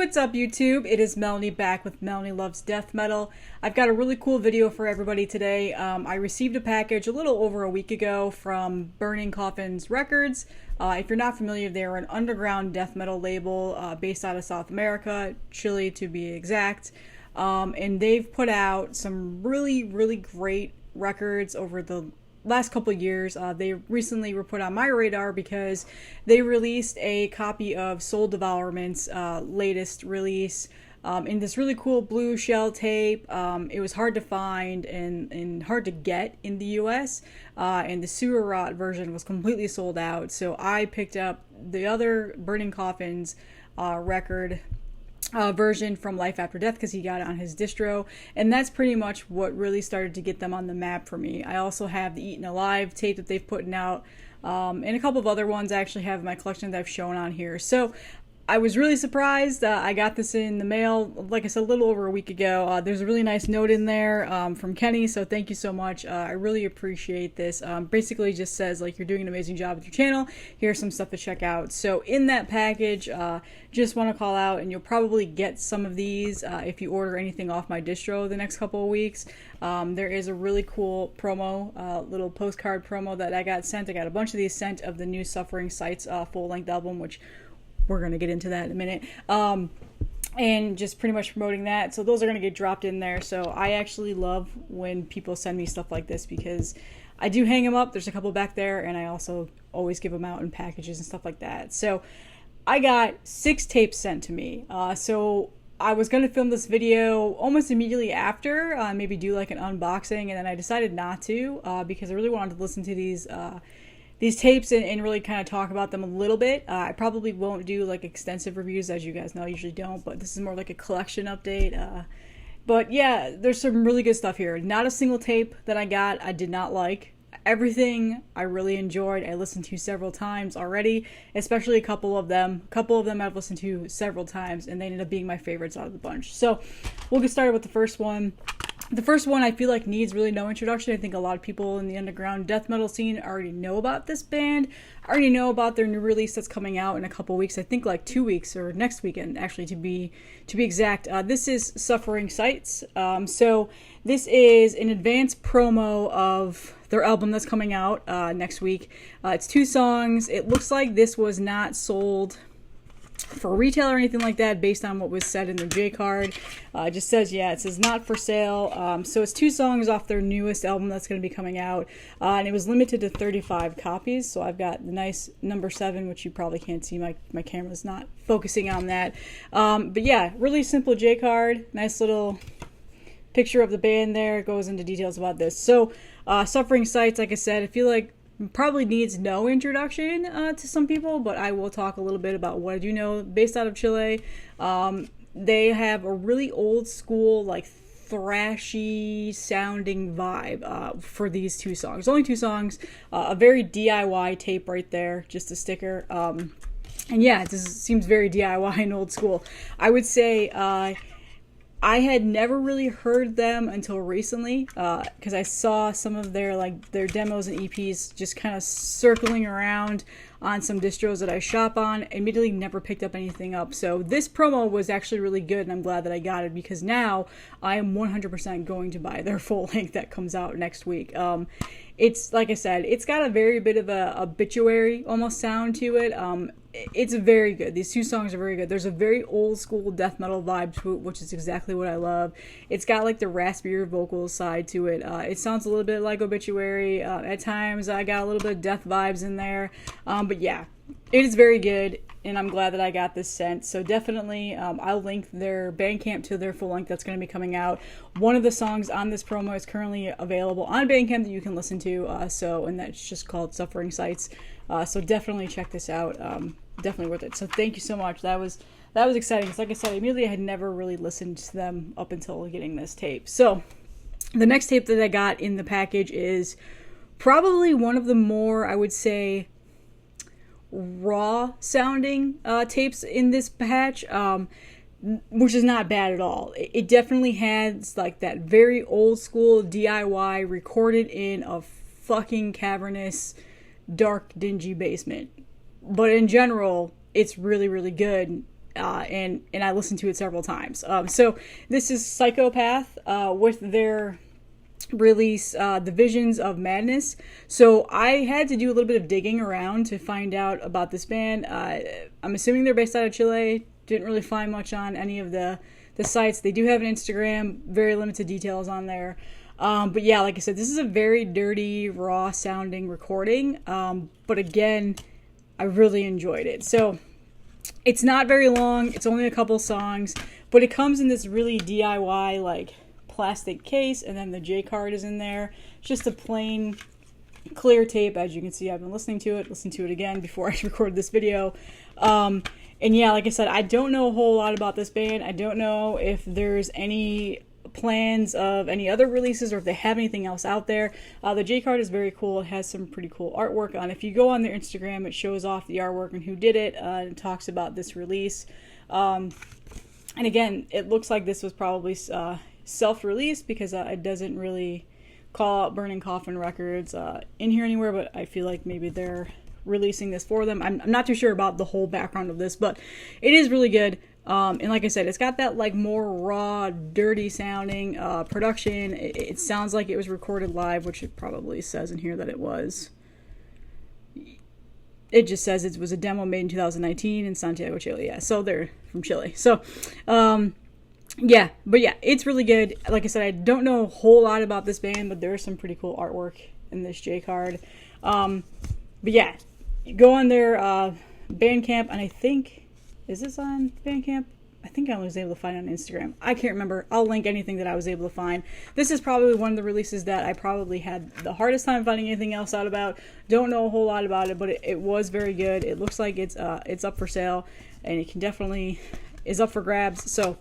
What's up, YouTube? It is Melanie back with Melanie Loves Death Metal. I've got a really cool video for everybody today. I received a package a little over a week ago from Burning Coffins Records. If you're not familiar, they're an underground death metal label based out of South America, Chile to be exact. And they've put out some really great records over the last couple of years. They recently were put on my radar because they released a copy of Soul Devourment's latest release in this really cool blue shell tape. It was hard to find and hard to get in the US, and the sewer rot version was completely sold out, so I picked up the other Burning Coffins record version from Life After Death because he got it on his distro, and that's pretty much what really started to get them on the map for me. I also have the Eaten Alive tape that they've put out, and a couple of other ones I actually have in my collection that I've shown on here. So I was really surprised. I got this in the mail, like I said, a little over a week ago. There's a really nice note in there from Kenny, so thank you so much. I really appreciate this. Basically just says, like, you're doing an amazing job with your channel. Here's some stuff to check out. So in that package, just want to call out, and you'll probably get some of these if you order anything off my distro the next couple of weeks. There is a really cool promo, little postcard promo that I got sent. I got a bunch of these sent of the new Suffering Sights full-length album, which we're going to get into that in a minute, and just pretty much promoting that. So those are going to get dropped in there. So I actually love when people send me stuff like this because I do hang them up. There's a couple back there, and I also always give them out in packages and stuff like that. So I got 6 tapes sent to me. So I was going to film this video almost immediately after, maybe do like an unboxing, and then I decided not to because I really wanted to listen to these tapes and really kind of talk about them a little bit. I probably won't do like extensive reviews, as you guys know I usually don't, but this is more like a collection update. But yeah, there's some really good stuff here. Not a single tape that I got I did not like. Everything I really enjoyed. I listened to several times already, especially a couple of them. A couple of them I've listened to several times, and they ended up being my favorites out of the bunch. So we'll get started with the first one. The first one I feel like needs really no introduction. I think a lot of people in the underground death metal scene already know about this band. I already know about their new release that's coming out in a couple weeks. I think like 2 weeks, or next weekend actually to be exact. This is Suffering Sights. So this is an advanced promo of their album that's coming out next week. It's 2 songs. It looks like this was not sold for retail or anything like that based on what was said in the J card. It just says, yeah, it says not for sale. So it's 2 songs off their newest album that's going to be coming out, and it was limited to 35 copies. So I've got the nice number 7, which you probably can't see, my camera's not focusing on that, but yeah, really simple J card, nice little picture of the band there. It goes into details about this. So Suffering Sights, like I said, I feel like probably needs no introduction to some people, but I will talk a little bit about what I do know. Based out of Chile, they have a really old school, like thrashy sounding vibe for these 2 songs. Only 2 songs, a very DIY tape right there, just a sticker. And yeah, it just seems very DIY and old school. I would say I had never really heard them until recently, because I saw some of their demos and EPs just kind of circling around on some distros that I shop on. Immediately never picked up anything up. So this promo was actually really good, and I'm glad that I got it because now I am 100% going to buy their full length that comes out next week. It's, like I said, it's got a very bit of a obituary almost sound to it. It's very good. These 2 songs are very good. There's a very old school death metal vibe to it, which is exactly what I love. It's got like the raspier vocal side to it. It sounds a little bit like Obituary. At times I got a little bit of death vibes in there. But yeah, it is very good, and I'm glad that I got this sent. So definitely, I'll link their Bandcamp to their full length that's going to be coming out. One of the songs on this promo is currently available on Bandcamp that you can listen to. And that's just called Suffering Sights. So definitely check this out. Definitely worth it. So thank you so much. That was exciting. Because like I said, immediately I had never really listened to them up until getting this tape. So the next tape that I got in the package is probably one of the more, I would say, raw sounding tapes in this batch, which is not bad at all. It definitely has like that very old school DIY recorded in a fucking cavernous, dark, dingy basement. But in general, it's really good. and I listened to it several times. So this is Psychopath with their release, The Visions of Madness. So I had to do a little bit of digging around to find out about this band. I'm assuming they're based out of Chile. Didn't really find much on any of the sites. They do have an Instagram, very limited details on there. But yeah, like I said, this is a very dirty, raw sounding recording. But again, I really enjoyed it. So it's not very long. It's only a couple songs, but it comes in this really DIY, like, plastic case, and then the J card is in there. It's just a plain clear tape. As you can see, I've been listening to it again before I recorded this video. And yeah, like I said, I don't know a whole lot about this band. I don't know if there's any plans of any other releases or if they have anything else out there. The J card is very cool. It has some pretty cool artwork on. If you go on their Instagram, it shows off the artwork and who did it, and talks about this release. And again, it looks like this was probably self-released, because it doesn't really call out Burning Coffin Records in here anywhere, but I feel like maybe they're releasing this for them. I'm not too sure about the whole background of this, but it is really good. And like I said, it's got that like more raw, dirty sounding production. It sounds like it was recorded live, which it probably says in here that it was. It just says it was a demo made in 2019 in Santiago, Chile. Yeah, so they're from Chile. So, yeah, but yeah, it's really good. Like I said, I don't know a whole lot about this band, but there's some pretty cool artwork in this J card. But yeah, you go on their Bandcamp, and I think, is this on Bandcamp? I think I was able to find it on Instagram. I can't remember. I'll link anything that I was able to find. This is probably one of the releases that I probably had the hardest time finding anything else out about. Don't know a whole lot about it, but it was very good. It looks like it's up for sale, and it can definitely is up for grabs. So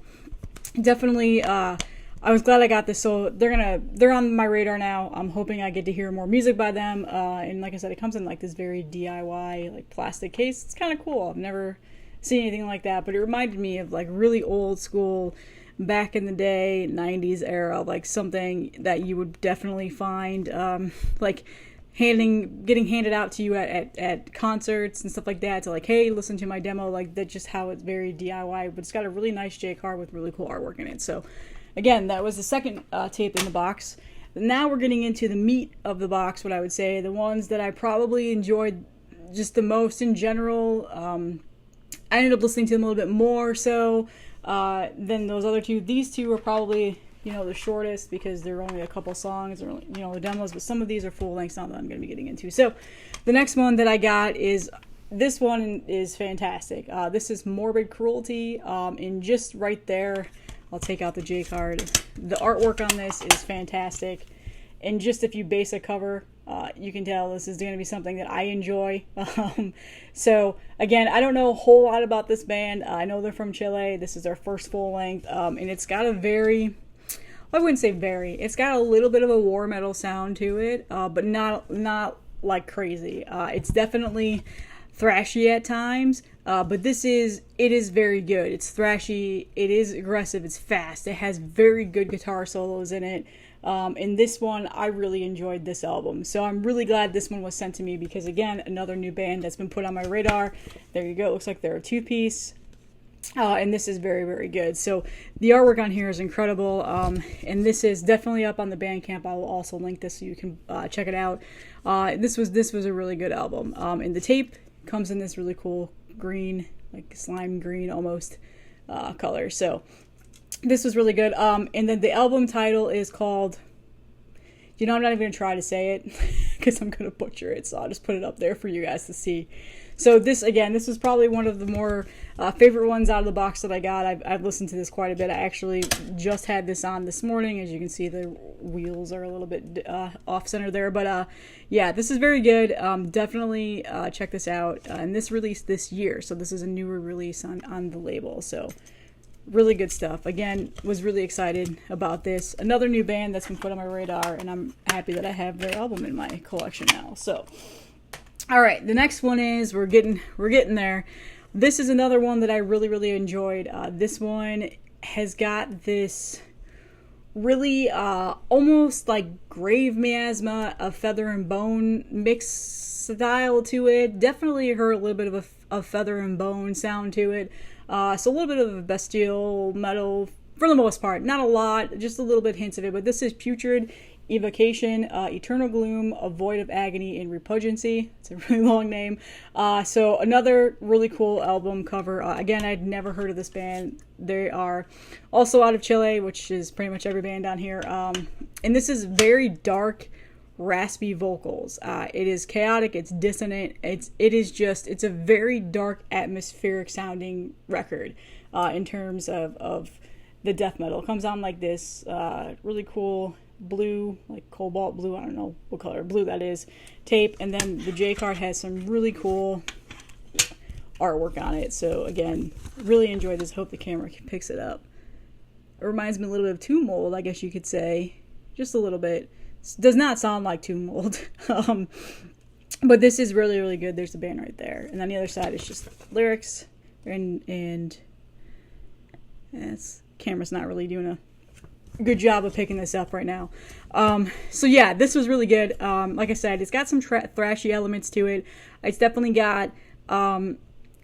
definitely, I was glad I got this. So they're on my radar now. I'm hoping I get to hear more music by them. And like I said, it comes in like this very DIY like plastic case. It's kind of cool. I've never seen anything like that, but it reminded me of like really old school, back in the day, 90s era, like something that you would definitely find like getting handed out to you at concerts and stuff like that, to like, hey, listen to my demo. Like, that's just how it's very DIY, but it's got a really nice J card with really cool artwork in it. So again, that was the second tape in the box. Now we're getting into the meat of the box, what I would say, the ones that I probably enjoyed just the most in general. I ended up listening to them a little bit more so than those other two. These two are probably, the shortest, because they're only a couple songs, or the demos, but some of these are full lengths now that I'm going to be getting into. So the next one that I got is, this one is fantastic. This is Morbid Cruelty, and just right there, I'll take out the J card. The artwork on this is fantastic, and just if you base a cover, you can tell this is going to be something that I enjoy. So again, I don't know a whole lot about this band. I know they're from Chile. This is their first full length, and it's got a very, I wouldn't say very, it's got a little bit of a war metal sound to it, but not like crazy. It's definitely thrashy at times, but it is very good. It's thrashy, it is aggressive, it's fast, it has very good guitar solos in it. And this one, I really enjoyed this album. So I'm really glad this one was sent to me, because again, another new band that's been put on my radar. There you go. It looks like they're a two-piece. And this is very, very good. So the artwork on here is incredible. And this is definitely up on the Bandcamp. I will also link this so you can check it out. This was a really good album. And the tape comes in this really cool green, like slime green almost color. So this was really good. And then the album title is called, I'm not even going to try to say it because I'm going to butcher it. So I'll just put it up there for you guys to see. So this was probably one of the more favorite ones out of the box that I got. I've listened to this quite a bit. I actually just had this on this morning. As you can see, the wheels are a little bit off-center there. But yeah, this is very good. Definitely check this out. And this released this year. So this is a newer release on the label. So really good stuff. Again, was really excited about this. Another new band that's been put on my radar, and I'm happy that I have their album in my collection now. So, all right, the next one is, we're getting there. This is another one that I really, really enjoyed. This one has got this really almost like grave miasma, a Feather and Bone mix style to it. Definitely heard a little bit of a Feather and Bone sound to it. So a little bit of bestial metal for the most part. Not a lot, just a little bit hints of it. But this is Putrid Evocation, Eternal Gloom, A Void of Agony, and Repugnancy. It's a really long name. So another really cool album cover. Again, I'd never heard of this band. They are also out of Chile, which is pretty much every band down here. And this is very dark, raspy vocals. It is chaotic, it's dissonant, it's a very dark, atmospheric sounding record in terms of the death metal. It comes on like this really cool blue, like cobalt blue, I don't know what color blue that is, tape, and then the J card has some really cool artwork on it. So again, really enjoyed this. Hope the camera picks it up. It reminds me a little bit of Tomb Mold, I guess you could say, just a little bit. Does not sound like Tomb Mold. But this is really, really good. There's the band right there. And on the other side is just lyrics. And this camera's not really doing a good job of picking this up right now. So yeah, this was really good. Like I said, it's got some thrashy elements to it. It's definitely got,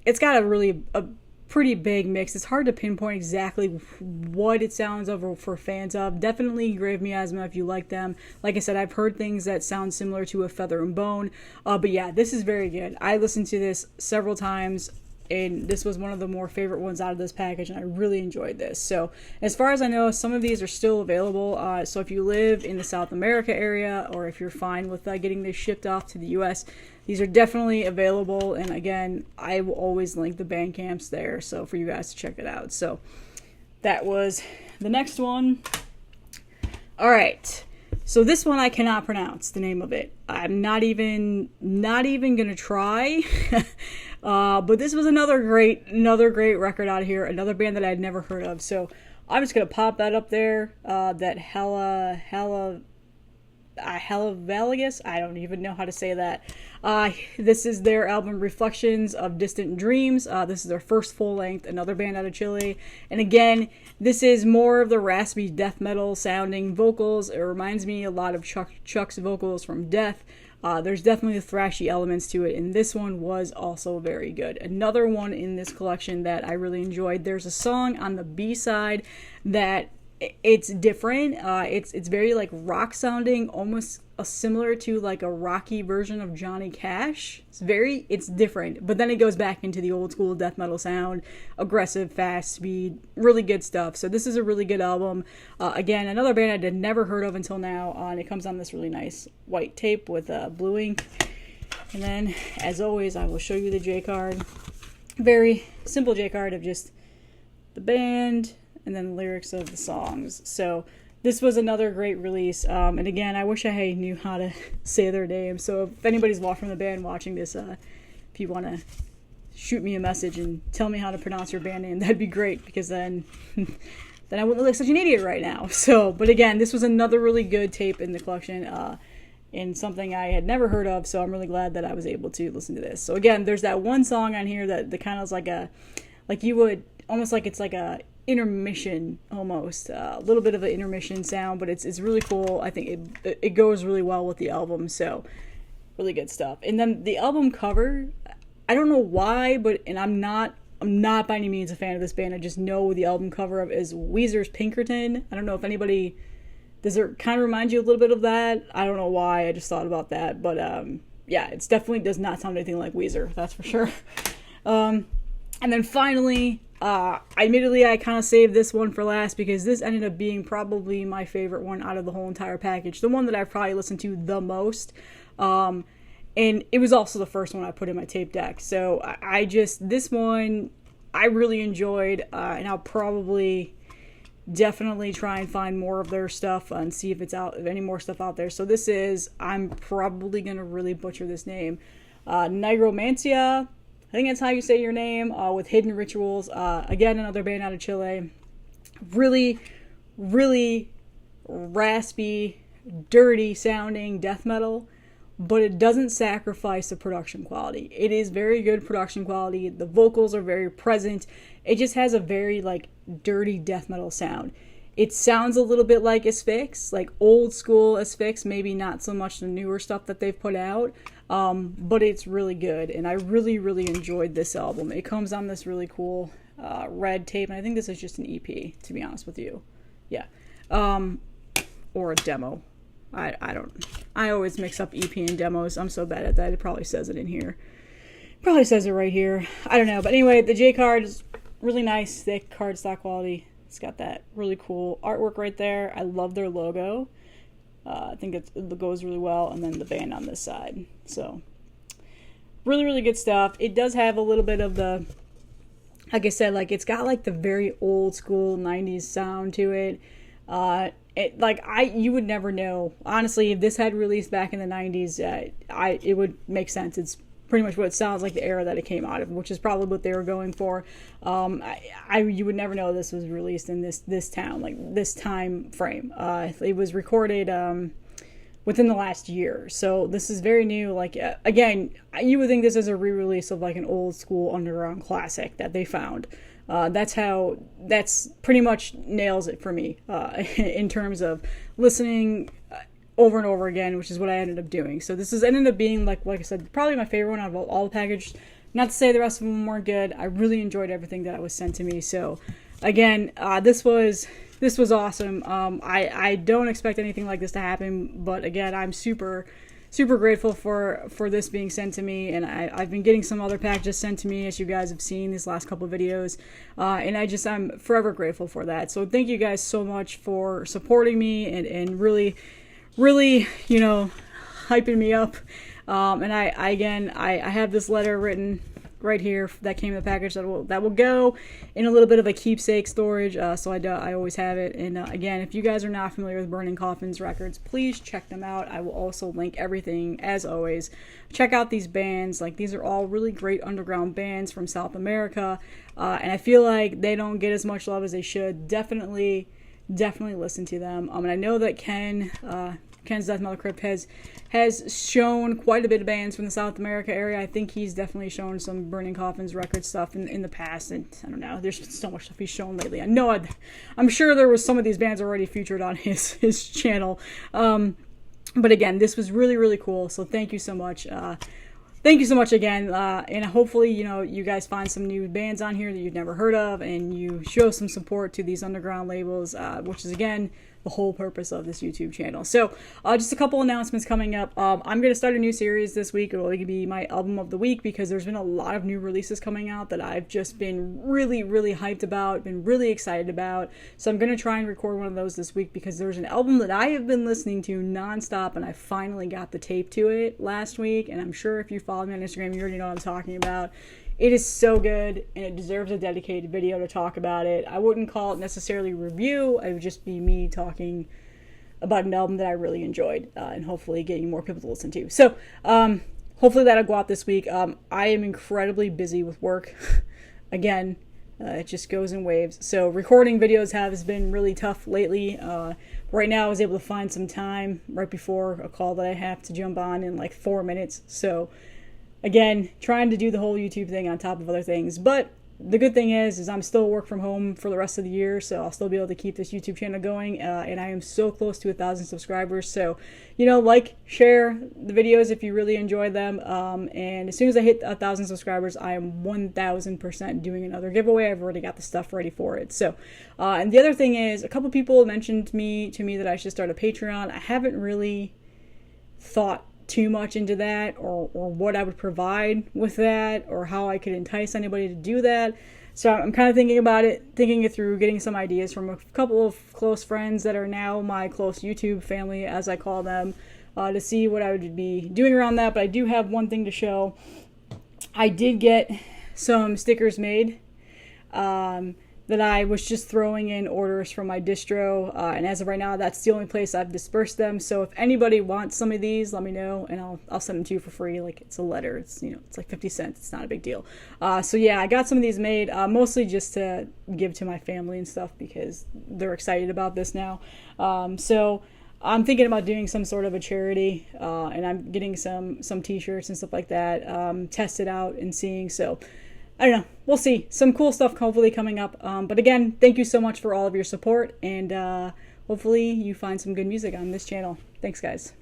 it's got a pretty big mix. It's hard to pinpoint exactly what it sounds of for fans of. Definitely Grave Miasma if you like them. Like I said, I've heard things that sound similar to A Feather and Bone. But yeah, this is very good. I listened to this several times, and this was one of the more favorite ones out of this package, and I really enjoyed this. So as far as I know, some of these are still available. So if you live in the South America area, or if you're fine with getting this shipped off to the US, these are definitely available. And again, I will always link the Bandcamps there, so for you guys to check it out. So that was the next one. All right. So this one I cannot pronounce the name of it. I'm not even gonna try. But this was another great record out of here. Another band that I had never heard of. So I'm just gonna pop that up there. That Halluxvalgus. I don't even know how to say that. This is their album Reflections of Distant Dreams. This is their first full length. Another band out of Chile. And again, this is more of the raspy death metal sounding vocals. It reminds me a lot of Chuck's vocals from Death. There's definitely the thrashy elements to it, and this one was also very good. Another one in this collection that I really enjoyed. There's a song on the B-side that it's different. It's very like rock sounding, almost similar to like a rocky version of Johnny Cash. It's different, but then it goes back into the old school death metal sound, aggressive, fast speed, really good stuff. So this is a really good album. Again, another band I had never heard of until now, and it comes on this really nice white tape with blue ink. And then, as always, I will show you the J card. Very simple J card of just the band and then the lyrics of the songs. So this was another great release. And again, I wish I knew how to say their name. So if anybody's from the band watching this, if you want to shoot me a message and tell me how to pronounce your band name, that'd be great, because then I wouldn't look like such an idiot right now. So, but again, this was another really good tape in the collection, and something I had never heard of. So I'm really glad that I was able to listen to this. So again, there's that one song on here that kind of is it's like a intermission, almost a little bit of an intermission sound, but it's really cool. I think it goes really well with the album. So really good stuff. And then the album cover, I don't know why, and I'm not by any means a fan of this band. I just know the album cover of is Weezer's Pinkerton. I don't know if anybody, does it kind of remind you a little bit of that? I don't know why, I just thought about that. But yeah, it definitely does not sound anything like Weezer, that's for sure. And then finally, admittedly, I kind of saved this one for last because this ended up being probably my favorite one out of the whole entire package. The one that I've probably listened to the most. And it was also the first one I put in my tape deck. So this one I really enjoyed, and I'll probably definitely try and find more of their stuff and see if any more stuff out there. So this is, I'm probably going to really butcher this name, Negromancia. I think that's how you say your name, with Hidden Rituals. Again, another band out of Chile. Really, really raspy, dirty sounding death metal, but it doesn't sacrifice the production quality. It is very good production quality. The vocals are very present. It just has a very dirty death metal sound. It sounds a little bit like Asphyx, like old school Asphyx, maybe not so much the newer stuff that they've put out, but it's really good, and I really, really enjoyed this album. It comes on this really cool red tape, and I think this is just an EP, to be honest with you. Yeah. Or a demo. I always mix up EP and demos. I'm so bad at that. It probably says it in here. Probably says it right here. I don't know. But anyway, the J card is really nice, thick cardstock quality. It's got that really cool artwork right there. I love their logo. I think it goes really well. And then the band on this side. So, really, really good stuff. It does have a little bit of the, like I said, like it's got like the very old school 90s sound to it. You would never know. Honestly, if this had released back in the 90s, it would make sense. It's pretty much what it sounds like, the era that it came out of, which is probably what they were going for. You would never know this was released in this town, like this time frame. It was recorded within the last year, so this is very new. Like again, you would think this is a re-release of like an old school underground classic that they found. That's pretty much nails it for me in terms of listening over and over again, which is what I ended up doing. So this ended up being like I said, probably my favorite one out of all the package. Not to say the rest of them weren't good. I really enjoyed everything that was sent to me. So again, this was awesome. I don't expect anything like this to happen, but again, I'm super grateful for this being sent to me, and I've been getting some other packages sent to me, as you guys have seen these last couple of videos, and I'm forever grateful for that. So thank you guys so much for supporting me and really, you know, hyping me up. And I have this letter written right here that came in the package that will go in a little bit of a keepsake storage, so I always have it. And again, if you guys are not familiar with Burning Coffins Records, please check them out. I will also link everything, as always. Check out these bands. Like, these are all really great underground bands from South America, and I feel like they don't get as much love as they should. Definitely listen to them. And I know that Ken's Death Metal Crypt has shown quite a bit of bands from the South America area. I think he's definitely shown some Burning Coffins Records stuff in the past, and I don't know, there's been so much stuff he's shown lately. I'm sure there was some of these bands already featured on his channel. But again, this was really, really cool, so thank you so much. Thank you so much again, and hopefully, you know, you guys find some new bands on here that you've never heard of, and you show some support to these underground labels, which is, again, the whole purpose of this YouTube channel. So, just a couple announcements coming up. I'm going to start a new series this week. It will be my album of the week, because there's been a lot of new releases coming out that I've just been really, really hyped about, been really excited about. So I'm going to try and record one of those this week, because there's an album that I have been listening to nonstop, and I finally got the tape to it last week, and I'm sure if you follow me on Instagram, you already know what I'm talking about. It is so good, and it deserves a dedicated video to talk about it. I wouldn't call it necessarily review. It would just be me talking about an album that I really enjoyed, and hopefully getting more people to listen to. So, hopefully that'll go out this week. I am incredibly busy with work. Again, it just goes in waves. So recording videos has been really tough lately. Right now I was able to find some time right before a call that I have to jump on in like 4 minutes. So again, trying to do the whole YouTube thing on top of other things. But the good thing is I'm still work from home for the rest of the year, so I'll still be able to keep this YouTube channel going. And I am so close to 1,000 subscribers. So, you know, like, share the videos if you really enjoy them. And as soon as I hit 1,000 subscribers, I am 1,000% doing another giveaway. I've already got the stuff ready for it. So, and the other thing is, a couple people mentioned to me that I should start a Patreon. I haven't really thought too much into that, or what I would provide with that, or how I could entice anybody to do that. So I'm kind of thinking it through, getting some ideas from a couple of close friends that are now my close YouTube family, as I call them, to see what I would be doing around that. But I do have one thing to show. I did get some stickers made that I was just throwing in orders from my distro, and as of right now, that's the only place I've dispersed them. So if anybody wants some of these, let me know, and I'll send them to you for free. Like, it's a letter. It's, you know, it's like 50 cents. It's not a big deal. So yeah, I got some of these made, mostly just to give to my family and stuff, because they're excited about this now. So I'm thinking about doing some sort of a charity, and I'm getting some t-shirts and stuff like that, tested out and seeing. So I don't know. We'll see. Some cool stuff hopefully coming up. But again, thank you so much for all of your support, and hopefully you find some good music on this channel. Thanks, guys.